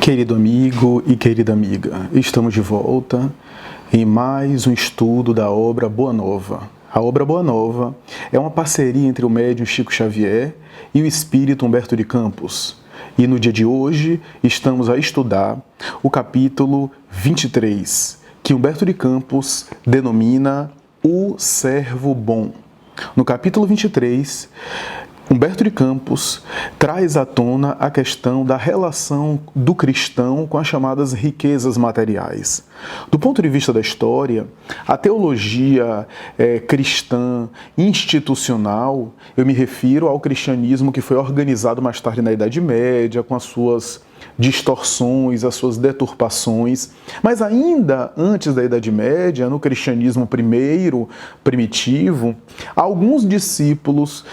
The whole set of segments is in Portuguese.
Querido amigo e querida amiga, estamos de volta em mais um estudo da obra Boa Nova. A obra Boa Nova é uma parceria entre o médium Chico Xavier e o espírito Humberto de Campos. E no dia de hoje estamos a estudar o capítulo 23, que Humberto de Campos denomina O Servo Bom. No capítulo 23, Humberto de Campos traz à tona a questão da relação do cristão com as chamadas riquezas materiais. Do ponto de vista da história, a teologia cristã institucional, eu me refiro ao cristianismo que foi organizado mais tarde na Idade Média, com as suas distorções, as suas deturpações, mas ainda antes da Idade Média, no cristianismo primitivo, alguns discípulos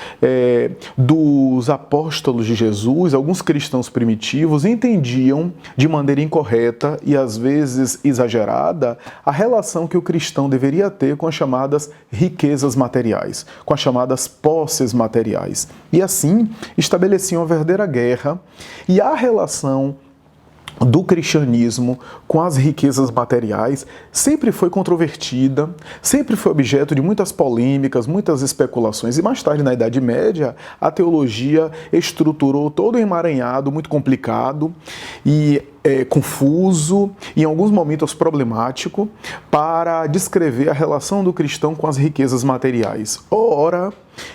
dos apóstolos de Jesus, alguns cristãos primitivos, entendiam de maneira incorreta e às vezes exagerada a relação que o cristão deveria ter com as chamadas riquezas materiais, com as chamadas posses materiais. E assim estabeleciam a verdadeira guerra e a relação do cristianismo com as riquezas materiais sempre foi controvertida, sempre foi objeto de muitas polêmicas, muitas especulações. E mais tarde, na Idade Média, a teologia estruturou todo um emaranhado muito complicado e confuso, em alguns momentos problemático, para descrever a relação do cristão com as riquezas materiais. Ora,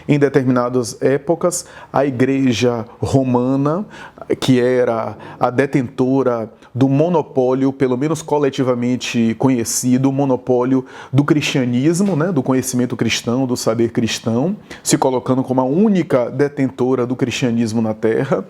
em determinadas épocas, a Igreja Romana, que era a detentora do monopólio, pelo menos coletivamente conhecido, o monopólio do cristianismo, do conhecimento cristão, do saber cristão, se colocando como a única detentora do cristianismo na Terra,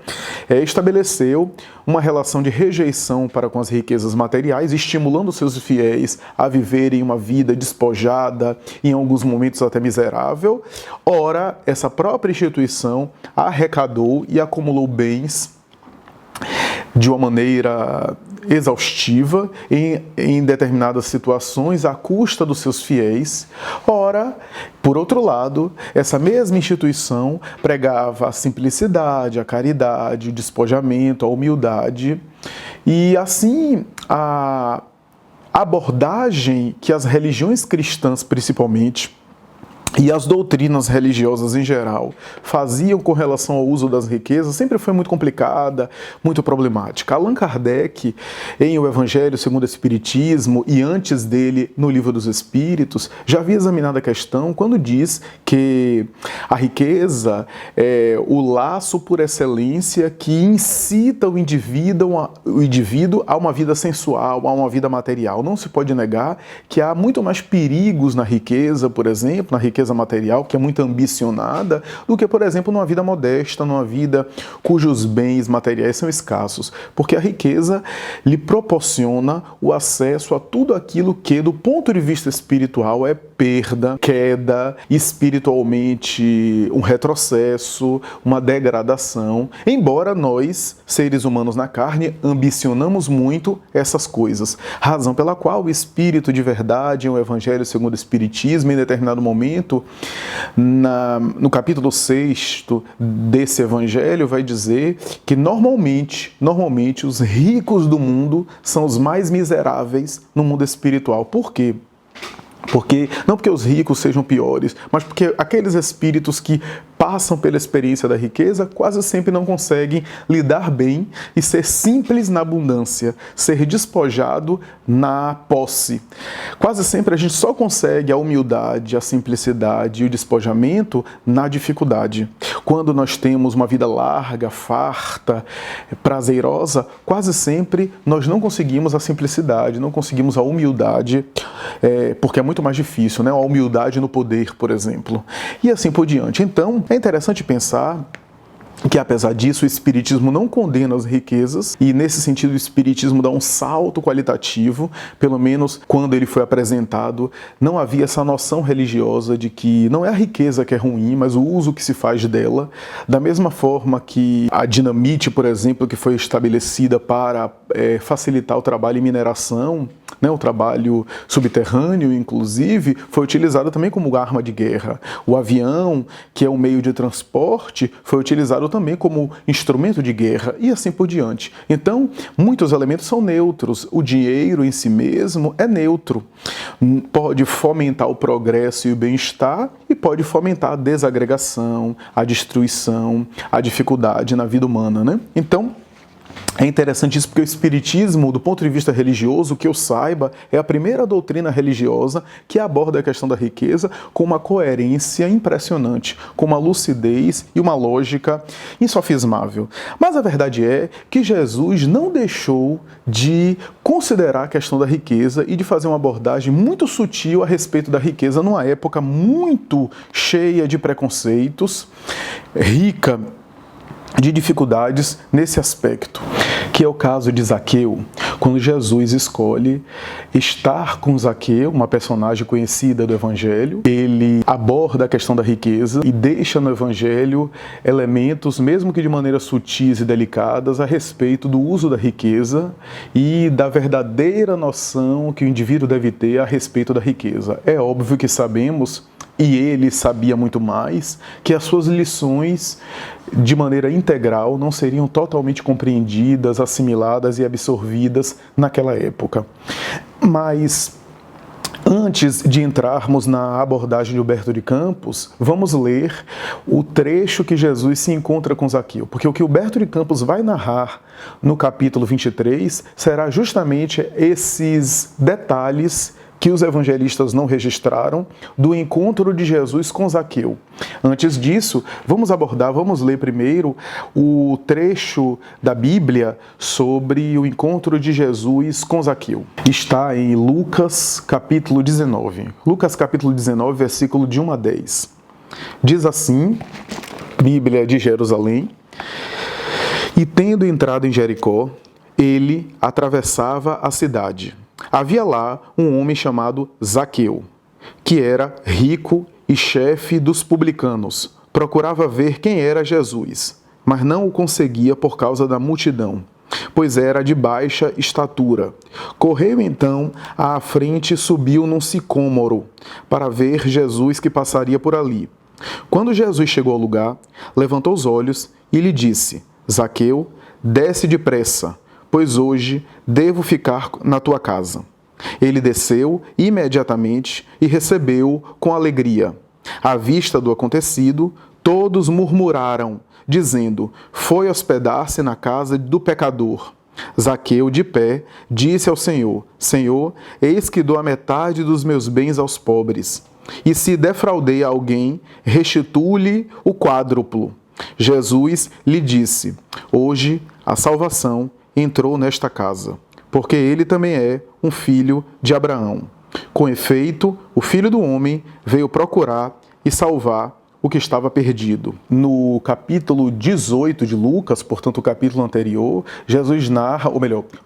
estabeleceu uma relação de rejeição para com as riquezas materiais, estimulando seus fiéis a viverem uma vida despojada, em alguns momentos até miserável. Ora, essa própria instituição arrecadou e acumulou bens de uma maneira exaustiva em determinadas situações à custa dos seus fiéis. Ora, por outro lado, essa mesma instituição pregava a simplicidade, a caridade, o despojamento, a humildade. E assim, a abordagem que as religiões cristãs, principalmente, e as doutrinas religiosas em geral faziam com relação ao uso das riquezas sempre foi muito complicada, muito problemática. Allan Kardec, em O Evangelho segundo o Espiritismo e antes dele no Livro dos Espíritos, já havia examinado a questão quando diz que a riqueza é o laço por excelência que incita o indivíduo a uma vida sensual, a uma vida material. Não se pode negar que há muito mais perigos na riqueza, por exemplo, na riqueza material, que é muito ambicionada, do que, por exemplo, numa vida modesta, numa vida cujos bens materiais são escassos. Porque a riqueza lhe proporciona o acesso a tudo aquilo que, do ponto de vista espiritual, é perda, queda, espiritualmente um retrocesso, uma degradação. Embora nós, seres humanos na carne, ambicionamos muito essas coisas. Razão pela qual o Espírito de verdade, em O Evangelho segundo o Espiritismo, em determinado momento, no capítulo 6 desse Evangelho, vai dizer que normalmente os ricos do mundo são os mais miseráveis no mundo espiritual. Por quê? Não porque os ricos sejam piores, mas porque aqueles espíritos que passam pela experiência da riqueza quase sempre não conseguem lidar bem e ser simples na abundância, ser despojado na posse. Quase sempre a gente só consegue a humildade, a simplicidade e o despojamento na dificuldade. Quando nós temos uma vida larga, farta, prazerosa, quase sempre nós não conseguimos a simplicidade, não conseguimos a humildade, porque é muito mais difícil, a humildade no poder, por exemplo. E assim por diante. Então, é interessante pensar que, apesar disso, o Espiritismo não condena as riquezas e, nesse sentido, o Espiritismo dá um salto qualitativo. Pelo menos quando ele foi apresentado, não havia essa noção religiosa de que não é a riqueza que é ruim, mas o uso que se faz dela. Da mesma forma que a dinamite, por exemplo, que foi estabelecida para facilitar o trabalho em mineração, o trabalho subterrâneo, inclusive, foi utilizado também como arma de guerra. O avião, que é um meio de transporte, foi utilizado usado também como instrumento de guerra e assim por diante. Então, muitos elementos são neutros. O dinheiro em si mesmo é neutro. Pode fomentar o progresso e o bem-estar e pode fomentar a desagregação, a destruição, a dificuldade na vida humana, né? Então, é interessante isso porque o Espiritismo, do ponto de vista religioso, que eu saiba, é a primeira doutrina religiosa que aborda a questão da riqueza com uma coerência impressionante, com uma lucidez e uma lógica insofismável. Mas a verdade é que Jesus não deixou de considerar a questão da riqueza e de fazer uma abordagem muito sutil a respeito da riqueza numa época muito cheia de preconceitos, rica de dificuldades nesse aspecto, que é o caso de Zaqueu, quando Jesus escolhe estar com Zaqueu, uma personagem conhecida do Evangelho. Ele aborda a questão da riqueza e deixa no Evangelho elementos, mesmo que de maneira sutis e delicadas, a respeito do uso da riqueza e da verdadeira noção que o indivíduo deve ter a respeito da riqueza. É óbvio que sabemos, e ele sabia muito mais, que as suas lições, de maneira integral, não seriam totalmente compreendidas, assimiladas e absorvidas naquela época. Mas, antes de entrarmos na abordagem de Humberto de Campos, vamos ler o trecho que Jesus se encontra com Zaqueu, porque o que Humberto de Campos vai narrar no capítulo 23 será justamente esses detalhes que os evangelistas não registraram do encontro de Jesus com Zaqueu. Antes disso, vamos ler primeiro o trecho da Bíblia sobre o encontro de Jesus com Zaqueu. Está em Lucas capítulo 19. Lucas capítulo 19, versículo de 1 a 10. Diz assim, Bíblia de Jerusalém: E tendo entrado em Jericó, ele atravessava a cidade. Havia lá um homem chamado Zaqueu, que era rico e chefe dos publicanos. Procurava ver quem era Jesus, mas não o conseguia por causa da multidão, pois era de baixa estatura. Correu então à frente e subiu num sicômoro para ver Jesus que passaria por ali. Quando Jesus chegou ao lugar, levantou os olhos e lhe disse: Zaqueu, desce depressa, pois hoje devo ficar na tua casa. Ele desceu imediatamente e recebeu-o com alegria. À vista do acontecido, todos murmuraram, dizendo: foi hospedar-se na casa do pecador. Zaqueu, de pé, disse ao Senhor: Senhor, eis que dou a metade dos meus bens aos pobres, e se defraudei a alguém, restituo-lhe o quádruplo. Jesus lhe disse: hoje a salvação entrou nesta casa, porque ele também é um filho de Abraão. Com efeito, o Filho do Homem veio procurar e salvar o que estava perdido. No capítulo 18 de Lucas, portanto o capítulo anterior,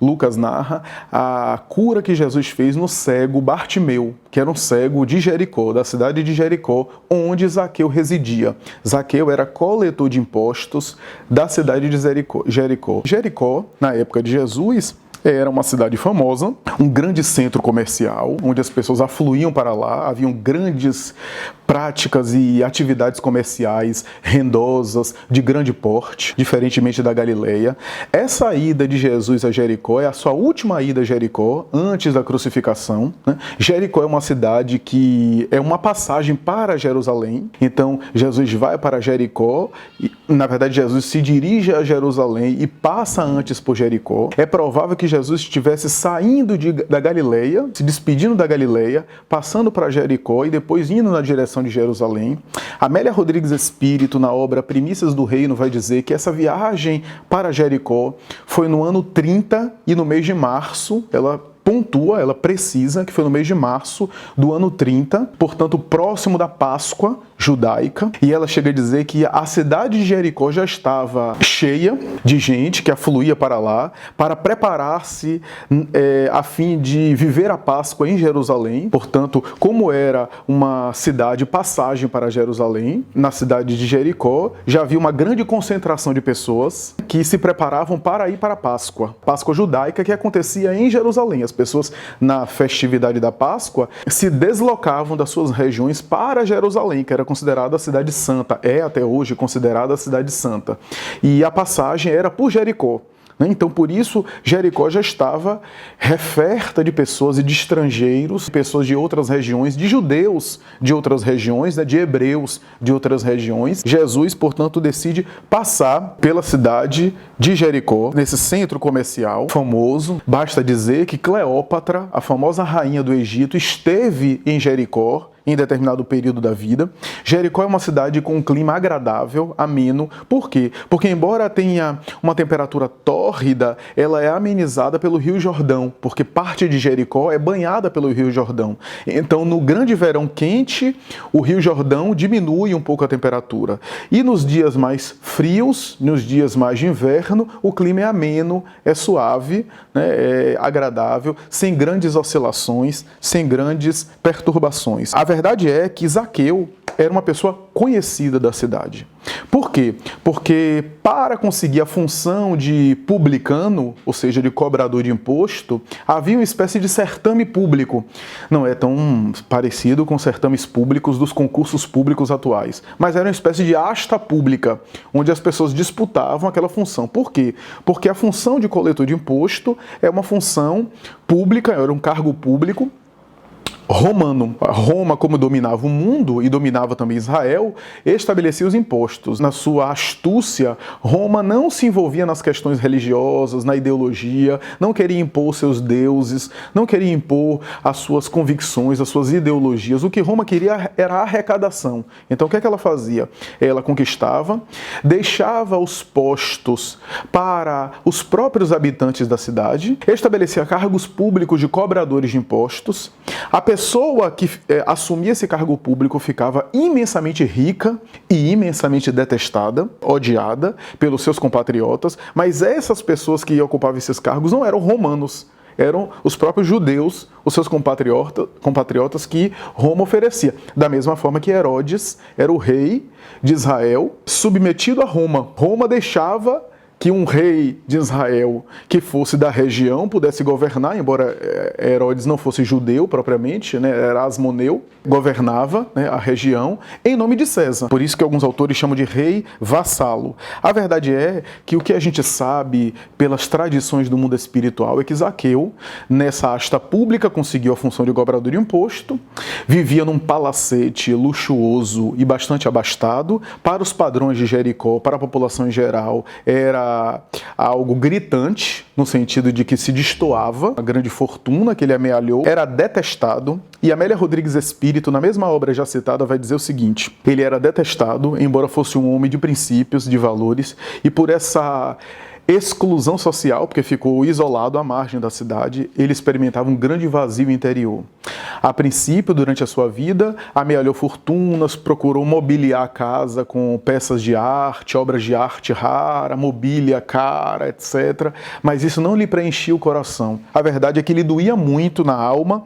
Lucas narra a cura que Jesus fez no cego Bartimeu, que era um cego de Jericó, da cidade de Jericó, onde Zaqueu residia. Zaqueu era coletor de impostos da cidade de Jericó. Jericó, na época de Jesus, era uma cidade famosa, um grande centro comercial, onde as pessoas afluíam para lá, haviam grandes práticas e atividades comerciais rendosas, de grande porte, diferentemente da Galileia. Essa ida de Jesus a Jericó é a sua última ida a Jericó, antes da crucificação, né? Jericó é uma cidade que é uma passagem para Jerusalém, então Jesus vai para Jericó, e, na verdade Jesus se dirige a Jerusalém e passa antes por Jericó. É provável que Jesus estivesse saindo da Galileia, se despedindo da Galileia, passando para Jericó e depois indo na direção de Jerusalém. Amélia Rodrigues Espírito, na obra Primícias do Reino, vai dizer que essa viagem para Jericó foi no ano 30 e no mês de março, ela precisa que foi no mês de março do ano 30, portanto próximo da Páscoa judaica, e ela chega a dizer que a cidade de Jericó já estava cheia de gente que afluía para lá, para preparar-se a fim de viver a Páscoa em Jerusalém. Portanto, como era uma cidade passagem para Jerusalém, na cidade de Jericó já havia uma grande concentração de pessoas que se preparavam para ir para a Páscoa judaica, que acontecia em Jerusalém. As pessoas, na festividade da Páscoa, se deslocavam das suas regiões para Jerusalém, que era considerada a cidade santa, é até hoje considerada a cidade santa. E a passagem era por Jericó. Então, por isso, Jericó já estava referta de pessoas e de estrangeiros, pessoas de outras regiões, de judeus de outras regiões, de hebreus de outras regiões. Jesus, portanto, decide passar pela cidade de Jericó, nesse centro comercial famoso. Basta dizer que Cleópatra, a famosa rainha do Egito, esteve em Jericó em determinado período da vida. Jericó é uma cidade com um clima agradável, ameno. Por quê? Porque embora tenha uma temperatura tórrida, ela é amenizada pelo Rio Jordão, porque parte de Jericó é banhada pelo Rio Jordão. Então, no grande verão quente, o Rio Jordão diminui um pouco a temperatura. E nos dias mais frios, nos dias mais de inverno, o clima é ameno, é suave, né, é agradável, sem grandes oscilações, sem grandes perturbações. A verdade é que Zaqueu era uma pessoa conhecida da cidade. Por quê? Porque para conseguir a função de publicano, ou seja, de cobrador de imposto, havia uma espécie de certame público. Não é tão parecido com certames públicos dos concursos públicos atuais, mas era uma espécie de asta pública, onde as pessoas disputavam aquela função. Por quê? Porque a função de coletor de imposto é uma função pública, era um cargo público, romano. Roma, como dominava o mundo e dominava também Israel, estabelecia os impostos. Na sua astúcia, Roma não se envolvia nas questões religiosas, na ideologia, não queria impor seus deuses, não queria impor as suas convicções, as suas ideologias. O que Roma queria era a arrecadação. Então, o que é que ela fazia? Ela conquistava, deixava os postos para os próprios habitantes da cidade, estabelecia cargos públicos de cobradores de impostos. A pessoa que assumia esse cargo público ficava imensamente rica e imensamente detestada, odiada pelos seus compatriotas, mas essas pessoas que ocupavam esses cargos não eram romanos, eram os próprios judeus, os seus compatriotas que Roma oferecia. Da mesma forma que Herodes era o rei de Israel, submetido a Roma. Roma deixava que um rei de Israel que fosse da região pudesse governar, embora Herodes não fosse judeu propriamente, né, era asmoneu, governava, né, a região em nome de César. Por isso que alguns autores chamam de rei vassalo. A verdade é que o que a gente sabe pelas tradições do mundo espiritual é que Zaqueu, nessa asta pública, conseguiu a função de cobrador de imposto, vivia num palacete luxuoso e bastante abastado. Para os padrões de Jericó, para a população em geral, era algo gritante, no sentido de que se destoava a grande fortuna que ele amealhou, era detestado. E Amélia Rodrigues Espírito, na mesma obra já citada, vai dizer o seguinte: ele era detestado, embora fosse um homem de princípios, de valores, e por essa exclusão social, porque ficou isolado à margem da cidade, ele experimentava um grande vazio interior. A princípio, durante a sua vida, amealhou fortunas, procurou mobiliar a casa com peças de arte, obras de arte rara, mobília cara, etc. Mas isso não lhe preenchia o coração. A verdade é que lhe doía muito na alma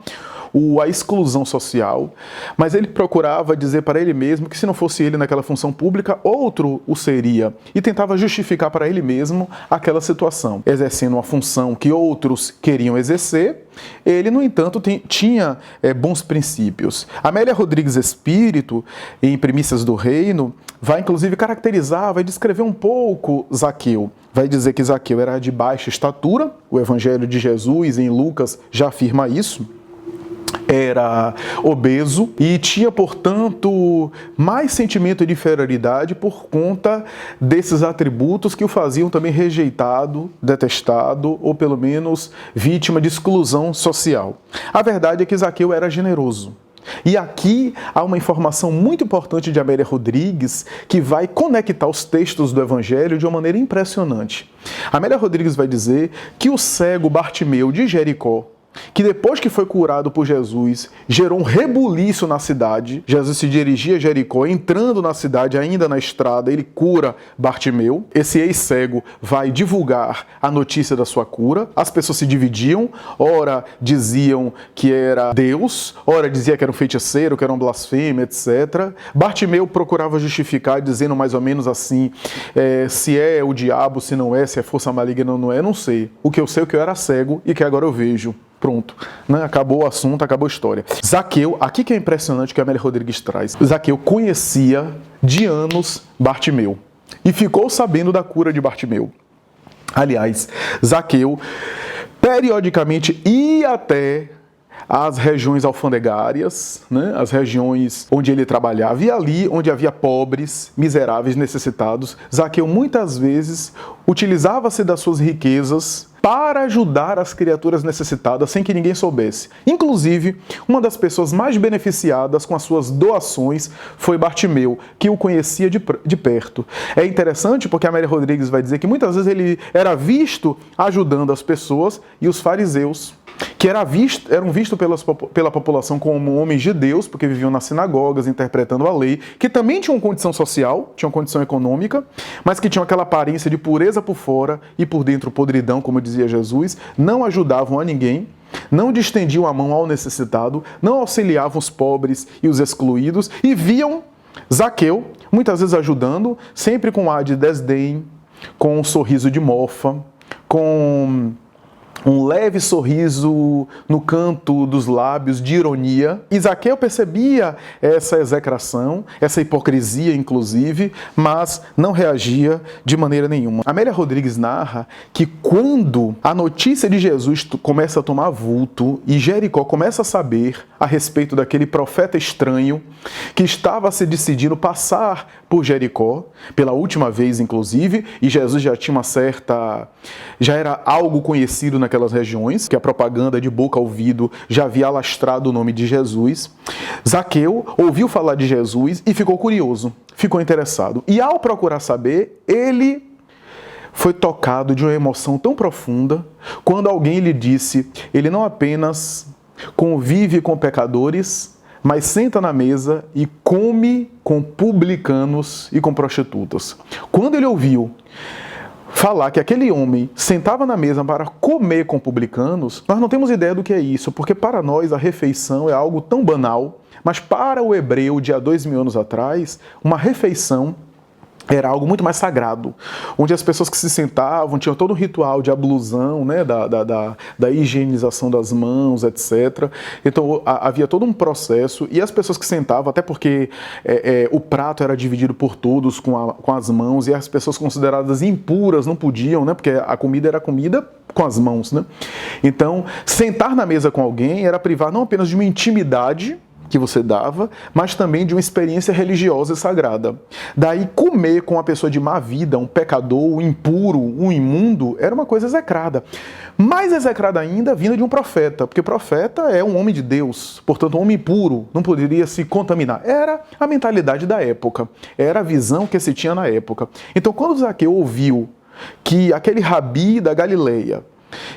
a exclusão social, mas ele procurava dizer para ele mesmo que se não fosse ele naquela função pública, outro o seria, e tentava justificar para ele mesmo aquela situação. Exercendo uma função que outros queriam exercer, ele, no entanto, tinha bons princípios. Amélia Rodrigues Espírito, em Primícias do Reino, vai inclusive caracterizar, vai descrever um pouco Zaqueu. Vai dizer que Zaqueu era de baixa estatura, o Evangelho de Jesus em Lucas já afirma isso. Era obeso e tinha, portanto, mais sentimento de inferioridade por conta desses atributos que o faziam também rejeitado, detestado ou pelo menos vítima de exclusão social. A verdade é que Zaqueu era generoso. E aqui há uma informação muito importante de Amélia Rodrigues que vai conectar os textos do Evangelho de uma maneira impressionante. Amélia Rodrigues vai dizer que o cego Bartimeu de Jericó, que depois que foi curado por Jesus, gerou um rebuliço na cidade. Jesus se dirigia a Jericó, entrando na cidade, ainda na estrada, ele cura Bartimeu. Esse ex-cego vai divulgar a notícia da sua cura. As pessoas se dividiam, ora diziam que era Deus, ora dizia que era um feiticeiro, que era um blasfêmio, etc. Bartimeu procurava justificar, dizendo mais ou menos assim, se é o diabo, se não é, se é força maligna ou não é, não sei. O que eu sei é que eu era cego e que agora eu vejo. Pronto, né? Acabou o assunto, acabou a história. Zaqueu, aqui que é impressionante que a Amélia Rodrigues traz. Zaqueu conhecia de anos Bartimeu e ficou sabendo da cura de Bartimeu. Aliás, Zaqueu periodicamente ia até as regiões alfandegárias, né, as regiões onde ele trabalhava, e ali onde havia pobres, miseráveis, necessitados, Zaqueu muitas vezes utilizava-se das suas riquezas para ajudar as criaturas necessitadas sem que ninguém soubesse. Inclusive, uma das pessoas mais beneficiadas com as suas doações foi Bartimeu, que o conhecia de perto. É interessante porque a Amélia Rodrigues vai dizer que muitas vezes ele era visto ajudando as pessoas e os fariseus, que eram vistos pela população como homens de Deus, porque viviam nas sinagogas, interpretando a lei, que também tinham condição social, tinham condição econômica, mas que tinham aquela aparência de pureza por fora e por dentro podridão, como dizia Jesus, não ajudavam a ninguém, não distendiam a mão ao necessitado, não auxiliavam os pobres e os excluídos, e viam Zaqueu, muitas vezes ajudando, sempre com ar de desdém, com um sorriso de mofa, com um leve sorriso no canto dos lábios de ironia. E Zaqueu percebia essa execração, essa hipocrisia, inclusive, mas não reagia de maneira nenhuma. Amélia Rodrigues narra que quando a notícia de Jesus começa a tomar vulto e Jericó começa a saber a respeito daquele profeta estranho que estava se decidindo passar por Jericó, pela última vez, inclusive, e Jesus já tinha já era algo conhecido naquelas regiões, que a propaganda de boca a ouvido já havia alastrado o nome de Jesus. Zaqueu ouviu falar de Jesus e ficou curioso, ficou interessado. E ao procurar saber, ele foi tocado de uma emoção tão profunda quando alguém lhe disse: ele não apenas convive com pecadores, mas senta na mesa e come com publicanos e com prostitutas. Quando ele ouviu falar que aquele homem sentava na mesa para comer com publicanos, nós não temos ideia do que é isso, porque para nós a refeição é algo tão banal, mas para o hebreu de há 2000 anos atrás, uma refeição era algo muito mais sagrado, onde as pessoas que se sentavam tinham todo um ritual de ablusão, né, da higienização das mãos, etc. Então havia todo um processo, e as pessoas que sentavam, até porque o prato era dividido por todos com as mãos, e as pessoas consideradas impuras não podiam, né, porque a comida era comida com as mãos, né? Então, sentar na mesa com alguém era privar não apenas de uma intimidade que você dava, mas também de uma experiência religiosa e sagrada. Daí, comer com uma pessoa de má vida, um pecador, um impuro, um imundo, era uma coisa execrada. Mais execrada ainda, vinda de um profeta, porque profeta é um homem de Deus, portanto, um homem puro, não poderia se contaminar. Era a mentalidade da época, era a visão que se tinha na época. Então, quando Zaqueu ouviu que aquele rabi da Galileia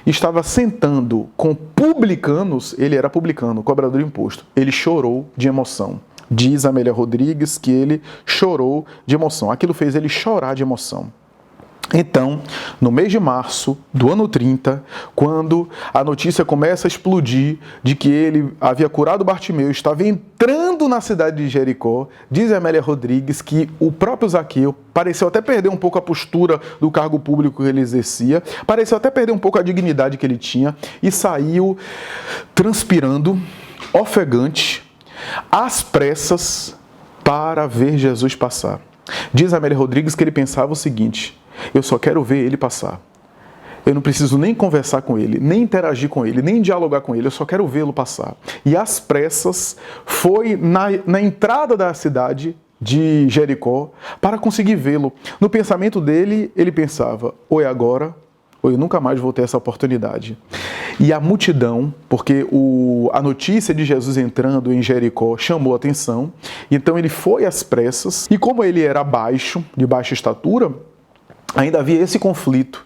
estava sentando com publicanos, ele era publicano, cobrador de imposto, ele chorou de emoção. Diz Amélia Rodrigues que ele chorou de emoção. Aquilo fez ele chorar de emoção. Então, no mês de março do ano 30, quando a notícia começa a explodir de que ele havia curado Bartimeu, estava entrando na cidade de Jericó, diz Amélia Rodrigues que o próprio Zaqueu pareceu até perder um pouco a postura do cargo público que ele exercia, pareceu até perder um pouco a dignidade que ele tinha e saiu transpirando, ofegante, às pressas para ver Jesus passar. Diz Amélia Rodrigues que ele pensava o seguinte: eu só quero ver ele passar. Eu não preciso nem conversar com ele, nem interagir com ele, nem dialogar com ele, eu só quero vê-lo passar. E às pressas foi na entrada da cidade de Jericó para conseguir vê-lo. No pensamento dele, ele pensava: ou é agora, ou eu nunca mais vou ter essa oportunidade. E a multidão, porque a notícia de Jesus entrando em Jericó chamou a atenção, então ele foi às pressas, e como ele era baixo, de baixa estatura, ainda havia esse conflito.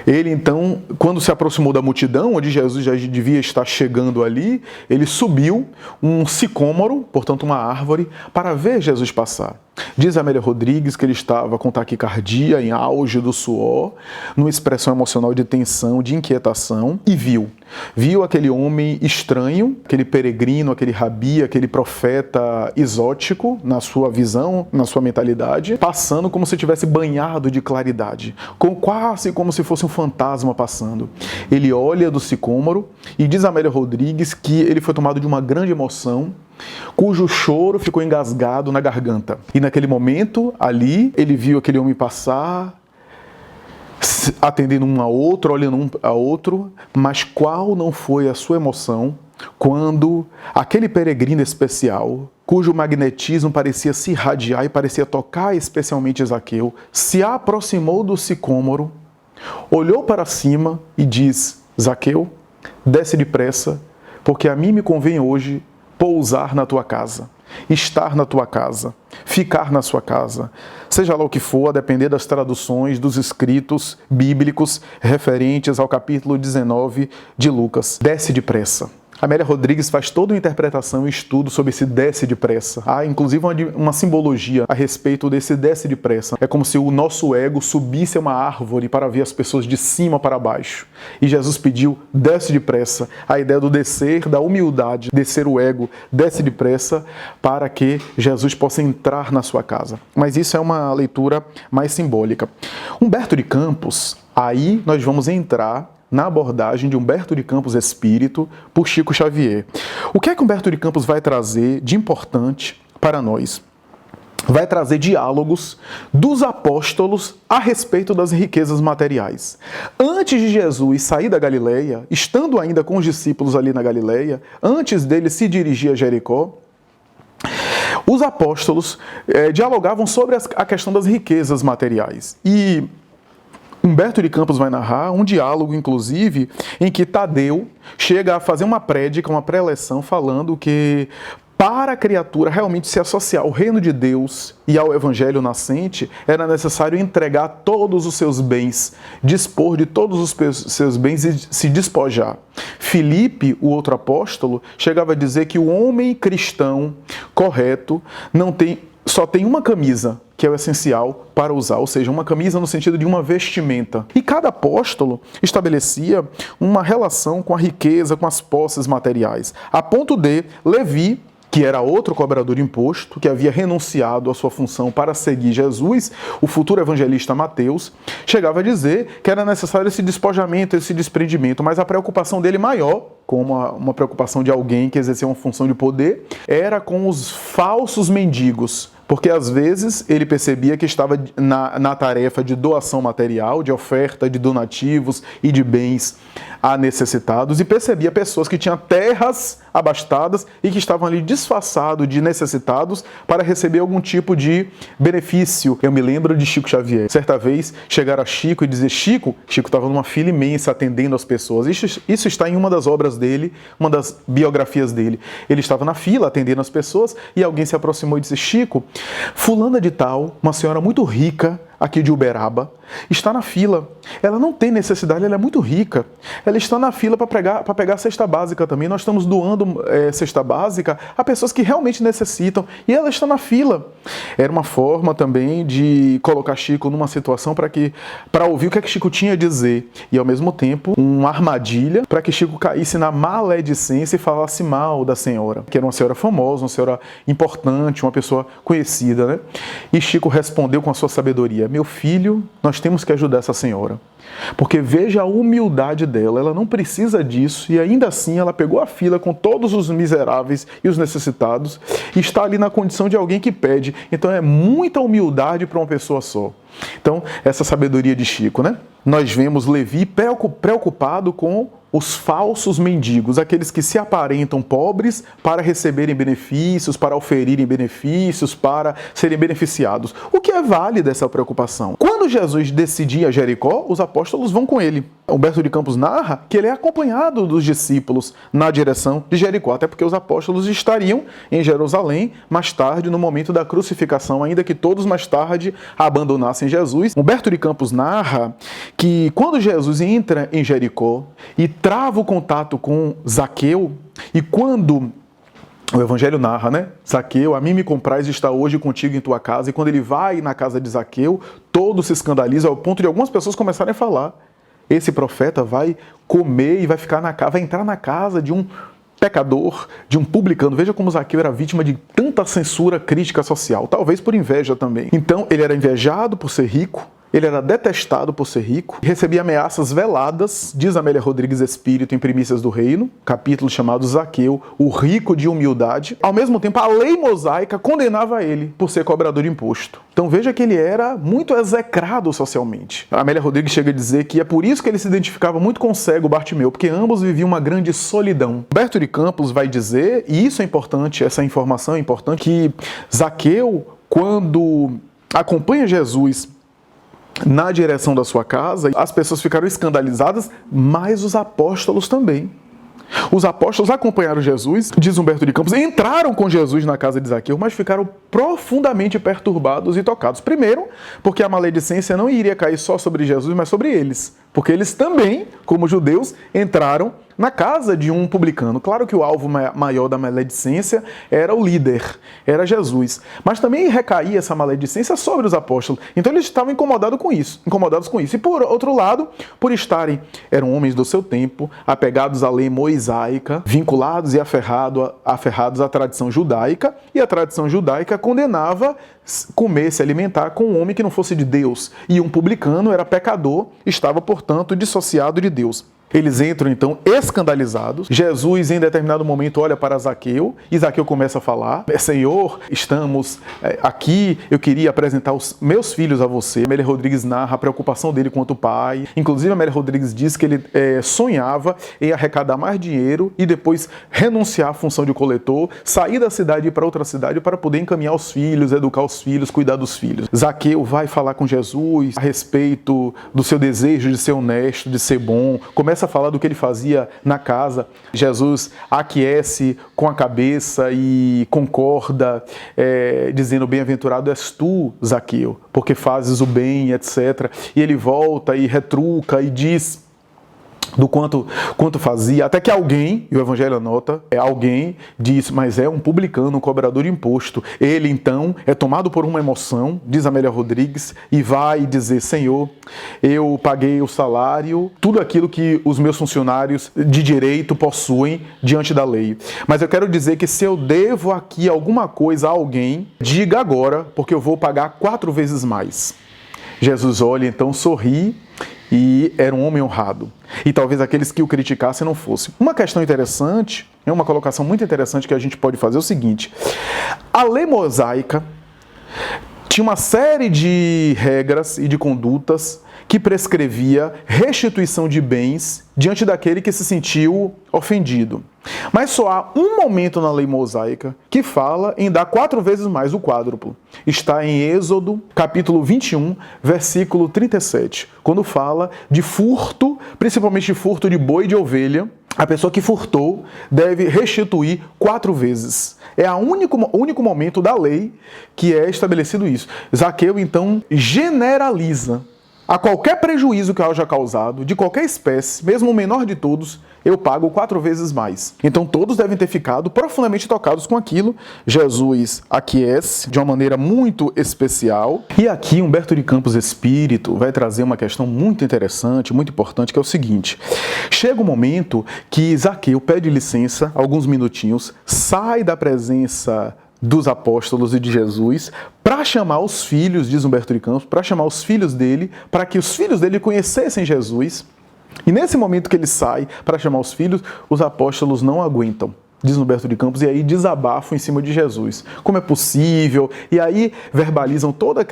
Ele, então, quando se aproximou da multidão, onde Jesus já devia estar chegando ali, ele subiu um sicômoro, portanto uma árvore, para ver Jesus passar. Diz Amélia Rodrigues que ele estava com taquicardia, em auge do suor, numa expressão emocional de tensão, de inquietação, e viu. viu aquele homem estranho, aquele peregrino, aquele rabi, aquele profeta exótico na sua visão, na sua mentalidade, passando como se tivesse banhado de claridade, quase como se fosse um fantasma passando. Ele olha do sicômoro e diz a Amélia Rodrigues que ele foi tomado de uma grande emoção, cujo choro ficou engasgado na garganta. E naquele momento, ali, ele viu aquele homem passar, atendendo um a outro, olhando um a outro, mas qual não foi a sua emoção quando aquele peregrino especial, cujo magnetismo parecia se irradiar e parecia tocar especialmente Zaqueu, se aproximou do sicômoro, olhou para cima e diz: Zaqueu, desce depressa, porque a mim me convém hoje pousar na tua casa, estar na tua casa, ficar na sua casa, seja lá o que for, a depender das traduções, dos escritos bíblicos referentes ao capítulo 19 de Lucas. Desce depressa. Amélia Rodrigues faz toda uma interpretação e estudo sobre esse desce depressa. Há, inclusive, uma simbologia a respeito desse desce depressa. É como se o nosso ego subisse a uma árvore para ver as pessoas de cima para baixo. E Jesus pediu, desce depressa. A ideia do descer, da humildade, descer o ego, desce depressa, para que Jesus possa entrar na sua casa. Mas isso é uma leitura mais simbólica. Humberto de Campos, aí nós vamos entrar na abordagem de Humberto de Campos Espírito por Chico Xavier. O que é que Humberto de Campos vai trazer de importante para nós? Vai trazer diálogos dos apóstolos a respeito das riquezas materiais. Antes de Jesus sair da Galileia, estando ainda com os discípulos ali na Galileia, antes dele se dirigir a Jericó, os apóstolos dialogavam sobre a questão das riquezas materiais. E Humberto de Campos vai narrar um diálogo, inclusive, em que Tadeu chega a fazer uma prédica, uma preleção, falando que para a criatura realmente se associar ao reino de Deus e ao evangelho nascente, era necessário entregar todos os seus bens, dispor de todos os seus bens e se despojar. Filipe, o outro apóstolo, chegava a dizer que o homem cristão correto só tem uma camisa, que é o essencial para usar, ou seja, uma camisa no sentido de uma vestimenta. E cada apóstolo estabelecia uma relação com a riqueza, com as posses materiais, a ponto de Levi, que era outro cobrador de imposto, que havia renunciado à sua função para seguir Jesus, o futuro evangelista Mateus, chegava a dizer que era necessário esse despojamento, esse desprendimento, mas a preocupação dele maior, como uma preocupação de alguém que exercia uma função de poder, era com os falsos mendigos, porque às vezes ele percebia que estava na tarefa de doação material, de oferta de donativos e de bens a necessitados, e percebia pessoas que tinham terras abastadas e que estavam ali disfarçados de necessitados para receber algum tipo de benefício. Eu me lembro de Chico Xavier. Certa vez chegaram a Chico e dizer: Chico estava numa fila imensa atendendo as pessoas. Isso está em uma das obras dele, uma das biografias dele. Ele estava na fila atendendo as pessoas e alguém se aproximou e disse: Chico, fulana de tal, uma senhora muito rica aqui de Uberaba, está na fila. Ela não tem necessidade, ela é muito rica. Ela está na fila para pegar a cesta básica também. Nós estamos doando cesta básica a pessoas que realmente necessitam e ela está na fila. Era uma forma também de colocar Chico numa situação para ouvir o que é que Chico tinha a dizer e, ao mesmo tempo, uma armadilha para que Chico caísse na maledicência e falasse mal da senhora, que era uma senhora famosa, uma senhora importante, uma pessoa conhecida, né? E Chico respondeu com a sua sabedoria: meu filho, nós temos que ajudar essa senhora, porque veja a humildade dela, ela não precisa disso e ainda assim ela pegou a fila com todos os miseráveis e os necessitados e está ali na condição de alguém que pede. Então é muita humildade para uma pessoa só. Então, essa sabedoria de Chico, né? Nós vemos Levi preocupado com os falsos mendigos, aqueles que se aparentam pobres para receberem benefícios, para oferirem benefícios, para serem beneficiados. O que é válido essa preocupação? Quando Jesus decidia Jericó, os apóstolos vão com ele. Humberto de Campos narra que ele é acompanhado dos discípulos na direção de Jericó, até porque os apóstolos estariam em Jerusalém mais tarde, no momento da crucificação, ainda que todos mais tarde abandonassem Jesus. Humberto de Campos narra que quando Jesus entra em Jericó e trava o contato com Zaqueu, e quando o Evangelho narra, né? Zaqueu, a mim me comprais e está hoje contigo em tua casa. E quando ele vai na casa de Zaqueu, todos se escandalizam ao ponto de algumas pessoas começarem a falar: esse profeta vai comer e vai entrar na casa de um pecador, de um publicano. Veja como Zaqueu era vítima de tanta censura crítica social, talvez por inveja também. Então, ele era invejado por ser rico, ele era detestado por ser rico, recebia ameaças veladas, diz Amélia Rodrigues Espírito em Primícias do Reino, capítulo chamado Zaqueu, o rico de humildade. Ao mesmo tempo, a lei mosaica condenava ele por ser cobrador de imposto. Então veja que ele era muito execrado socialmente. A Amélia Rodrigues chega a dizer que é por isso que ele se identificava muito com o cego Bartimeu, porque ambos viviam uma grande solidão. Humberto de Campos vai dizer, e isso é importante, essa informação é importante, que Zaqueu, quando acompanha Jesus na direção da sua casa, as pessoas ficaram escandalizadas, mas os apóstolos também. Os apóstolos acompanharam Jesus, diz Humberto de Campos, entraram com Jesus na casa de Zaqueu, mas ficaram profundamente perturbados e tocados. Primeiro, porque a maledicência não iria cair só sobre Jesus, mas sobre eles. Porque eles também, como judeus, entraram na casa de um publicano. Claro que o alvo maior da maledicência era o líder, era Jesus. Mas também recaía essa maledicência sobre os apóstolos. Então eles estavam incomodados com isso. E por outro lado, eram homens do seu tempo, apegados à lei mosaica, vinculados e aferrados à tradição judaica, e a tradição judaica condenava comer, se alimentar com um homem que não fosse de Deus. E um publicano era pecador, estava, portanto, dissociado de Deus. Eles entram, então, escandalizados. Jesus, em determinado momento, olha para Zaqueu e Zaqueu começa a falar: Senhor, estamos aqui, eu queria apresentar os meus filhos a você. Amélia Rodrigues narra a preocupação dele quanto o pai. Inclusive, Amélia Rodrigues diz que ele sonhava em arrecadar mais dinheiro e depois renunciar à função de coletor, sair da cidade e ir para outra cidade para poder encaminhar os filhos, educar os filhos, cuidar dos filhos. Zaqueu vai falar com Jesus a respeito do seu desejo de ser honesto, de ser bom, começa a falar do que ele fazia na casa. Jesus aquece com a cabeça e concorda, dizendo: bem-aventurado és tu, Zaqueu, porque fazes o bem, etc. E ele volta e retruca e diz do quanto fazia, até que alguém, e o Evangelho anota, alguém diz: mas é um publicano, um cobrador de imposto. Ele, então, é tomado por uma emoção, diz Amélia Rodrigues, e vai dizer: Senhor, eu paguei o salário, tudo aquilo que os meus funcionários de direito possuem diante da lei. Mas eu quero dizer que se eu devo aqui alguma coisa a alguém, diga agora, porque eu vou pagar 4 vezes mais. Jesus olha, então, sorri, e era um homem honrado. E talvez aqueles que o criticassem não fossem. Uma questão interessante, uma colocação muito interessante que a gente pode fazer é o seguinte: a lei mosaica tinha uma série de regras e de condutas que prescrevia restituição de bens diante daquele que se sentiu ofendido. Mas só há um momento na lei mosaica que fala em dar 4 vezes mais, o quádruplo. Está em Êxodo, capítulo 21, versículo 37, quando fala de furto, principalmente de furto de boi e de ovelha. A pessoa que furtou deve restituir 4 vezes. É o único momento da lei que é estabelecido isso. Zaqueu, então, generaliza: a qualquer prejuízo que haja causado, de qualquer espécie, mesmo o menor de todos, eu pago 4 vezes mais. Então todos devem ter ficado profundamente tocados com aquilo. Jesus aquece de uma maneira muito especial. E aqui Humberto de Campos Espírito vai trazer uma questão muito interessante, muito importante, que é o seguinte: chega um momento que Zaqueu pede licença, alguns minutinhos, sai da presença dos apóstolos e de Jesus para chamar os filhos, diz Humberto de Campos, para chamar os filhos dele, para que os filhos dele conhecessem Jesus. E nesse momento que ele sai para chamar os filhos, os apóstolos não aguentam, diz Humberto de Campos, e aí desabafam em cima de Jesus. Como é possível? E aí verbalizam todas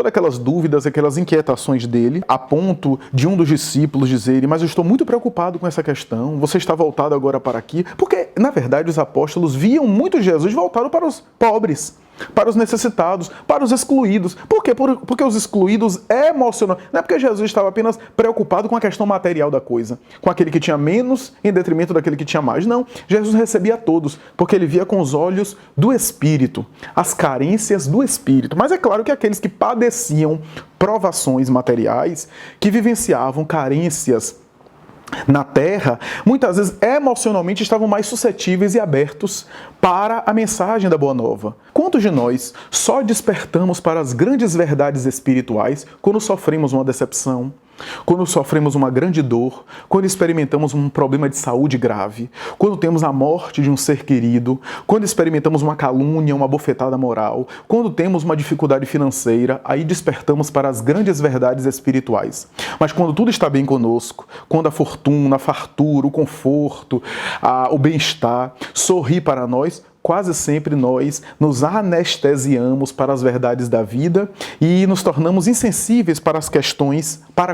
aquelas dúvidas, aquelas inquietações dele, a ponto de um dos discípulos dizerem: mas eu estou muito preocupado com essa questão, você está voltado agora para aqui? Porque, na verdade, os apóstolos viam muito Jesus voltado para os pobres, para os necessitados, para os excluídos. Por quê? Porque os excluídos emocionam. Não é porque Jesus estava apenas preocupado com a questão material da coisa, com aquele que tinha menos em detrimento daquele que tinha mais. Não, Jesus recebia a todos, porque ele via com os olhos do Espírito, as carências do Espírito. Mas é claro que aqueles que padeciam provações materiais, que vivenciavam carências na terra, muitas vezes emocionalmente estavam mais suscetíveis e abertos para a mensagem da Boa Nova. Quantos de nós só despertamos para as grandes verdades espirituais quando sofremos uma decepção, quando sofremos uma grande dor, quando experimentamos um problema de saúde grave, quando temos a morte de um ser querido, quando experimentamos uma calúnia, uma bofetada moral, quando temos uma dificuldade financeira, aí despertamos para as grandes verdades espirituais. Mas quando tudo está bem conosco, quando a fortuna, a fartura, o conforto, o bem-estar sorri para nós, quase sempre nós nos anestesiamos para as verdades da vida e nos tornamos insensíveis para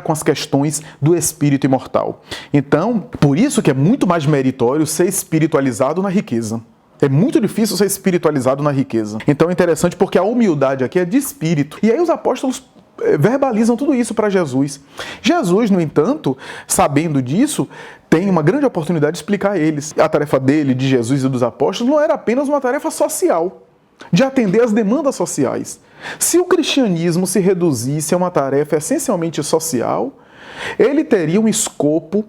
com as questões do espírito imortal. Então, por isso que é muito mais meritório ser espiritualizado na riqueza. É muito difícil ser espiritualizado na riqueza. Então é interessante porque a humildade aqui é de espírito. E aí os apóstolos verbalizam tudo isso para Jesus. Jesus, no entanto, sabendo disso, tem uma grande oportunidade de explicar a eles. A tarefa dele, de Jesus e dos apóstolos, não era apenas uma tarefa social, de atender às demandas sociais. Se o cristianismo se reduzisse a uma tarefa essencialmente social, ele teria um escopo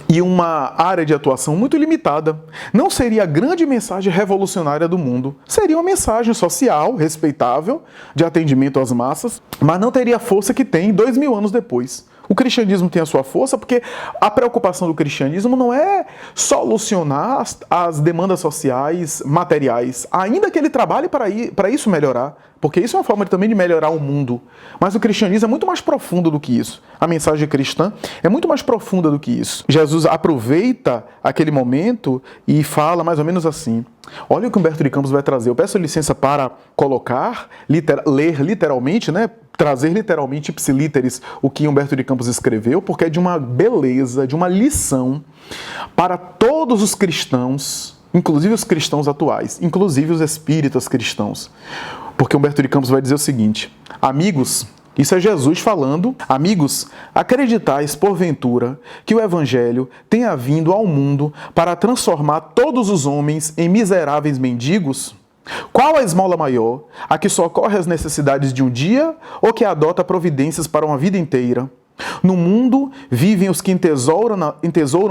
e uma área de atuação muito limitada. Não seria a grande mensagem revolucionária do mundo. Seria uma mensagem social, respeitável, de atendimento às massas, mas não teria a força que tem 2000 anos depois. O cristianismo tem a sua força porque a preocupação do cristianismo não é solucionar as demandas sociais materiais, ainda que ele trabalhe para isso melhorar, porque isso é uma forma também de melhorar o mundo. Mas o cristianismo é muito mais profundo do que isso. A mensagem cristã é muito mais profunda do que isso. Jesus aproveita aquele momento e fala mais ou menos assim. Olha o que Humberto de Campos vai trazer. Eu peço licença para ler literalmente, né? Trazer literalmente ipsilíteres o que Humberto de Campos escreveu, porque é de uma beleza, de uma lição para todos os cristãos, inclusive os cristãos atuais, inclusive os espíritas cristãos. Porque Humberto de Campos vai dizer o seguinte: amigos, isso é Jesus falando, amigos, acreditais porventura que o Evangelho tenha vindo ao mundo para transformar todos os homens em miseráveis mendigos? Qual a esmola maior? A que socorre as necessidades de um dia ou que adota providências para uma vida inteira? No mundo vivem os que entesouram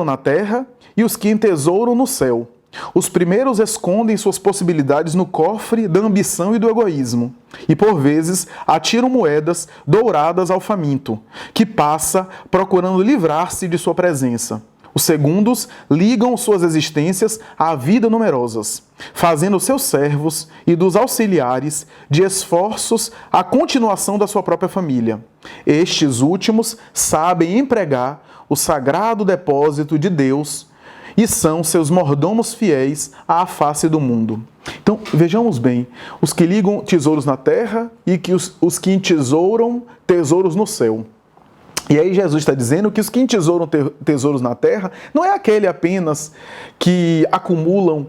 na terra e os que entesouram no céu. Os primeiros escondem suas possibilidades no cofre da ambição e do egoísmo, e por vezes atiram moedas douradas ao faminto, que passa procurando livrar-se de sua presença. Os segundos ligam suas existências à vida numerosas, fazendo seus servos e dos auxiliares de esforços a continuação da sua própria família. Estes últimos sabem empregar o sagrado depósito de Deus e são seus mordomos fiéis à face do mundo. Então, vejamos bem, os que ligam tesouros na terra e que os que entesouram tesouros no céu. E aí Jesus está dizendo que os que entesouram tesouros na terra não é aquele apenas que acumulam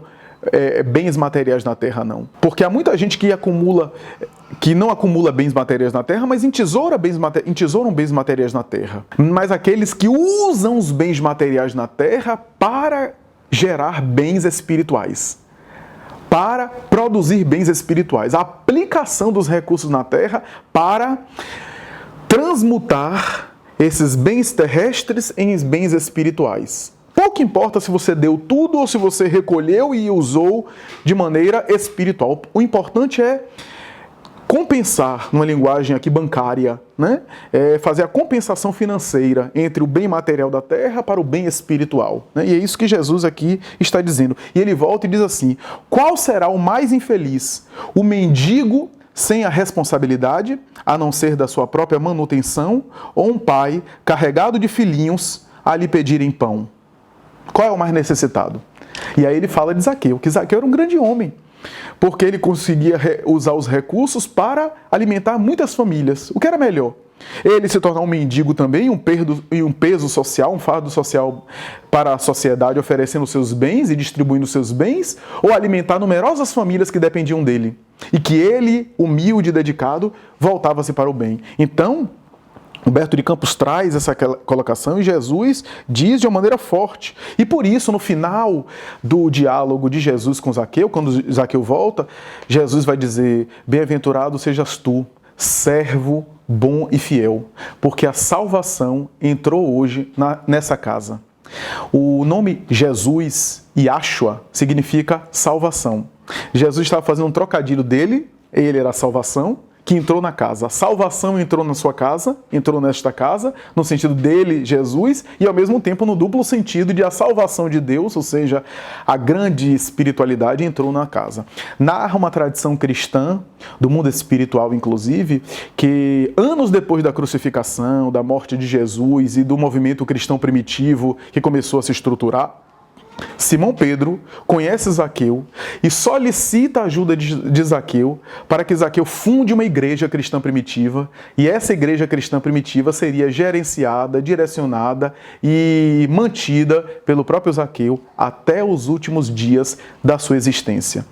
bens materiais na terra, não. Porque há muita gente que não acumula bens materiais na terra, mas entesouram bens materiais na terra. Mas aqueles que usam os bens materiais na terra para gerar bens espirituais, para produzir bens espirituais. A aplicação dos recursos na terra para transmutar esses bens terrestres em bens espirituais. Pouco importa se você deu tudo ou se você recolheu e usou de maneira espiritual. O importante é compensar, numa linguagem aqui bancária, né? Fazer a compensação financeira entre o bem material da terra para o bem espiritual. Né? E é isso que Jesus aqui está dizendo. E ele volta e diz assim: qual será o mais infeliz? O mendigo sem a responsabilidade, a não ser da sua própria manutenção, ou um pai carregado de filhinhos a lhe pedirem pão? Qual é o mais necessitado? E aí ele fala de Zaqueu, que Zaqueu era um grande homem, porque ele conseguia usar os recursos para alimentar muitas famílias. O que era melhor? Ele se tornar um mendigo também, um peso social, um fardo social para a sociedade, oferecendo seus bens e distribuindo seus bens, ou alimentar numerosas famílias que dependiam dele, e que ele, humilde e dedicado, voltava-se para o bem. Então, Humberto de Campos traz essa colocação e Jesus diz de uma maneira forte. E por isso, no final do diálogo de Jesus com Zaqueu, quando Zaqueu volta, Jesus vai dizer: bem-aventurado sejas tu, servo bom e fiel, porque a salvação entrou hoje nessa casa. O nome Jesus, Yahshua, significa salvação. Jesus estava fazendo um trocadilho dele, ele era a salvação, que entrou na casa. A salvação entrou na sua casa, entrou nesta casa, no sentido dele, Jesus, e ao mesmo tempo no duplo sentido de a salvação de Deus, ou seja, a grande espiritualidade entrou na casa. Narra uma tradição cristã, do mundo espiritual inclusive, que anos depois da crucificação, da morte de Jesus e do movimento cristão primitivo que começou a se estruturar, Simão Pedro conhece Zaqueu e solicita a ajuda de Zaqueu para que Zaqueu funde uma igreja cristã primitiva, e essa igreja cristã primitiva seria gerenciada, direcionada e mantida pelo próprio Zaqueu até os últimos dias da sua existência.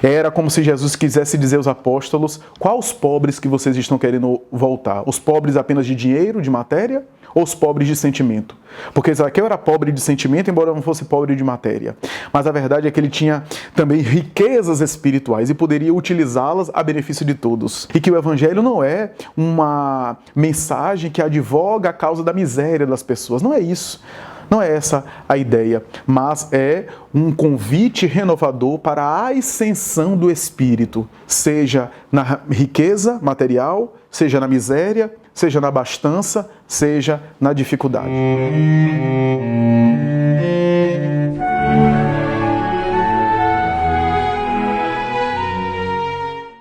Era como se Jesus quisesse dizer aos apóstolos: quais pobres que vocês estão querendo voltar? Os pobres apenas de dinheiro, de matéria? Ou os pobres de sentimento? Porque Zaqueu era pobre de sentimento, embora não fosse pobre de matéria. Mas a verdade é que ele tinha também riquezas espirituais e poderia utilizá-las a benefício de todos. E que o evangelho não é uma mensagem que advoga a causa da miséria das pessoas. Não é isso. Não é essa a ideia, mas é um convite renovador para a ascensão do espírito, seja na riqueza material, seja na miséria, seja na abastança, seja na dificuldade.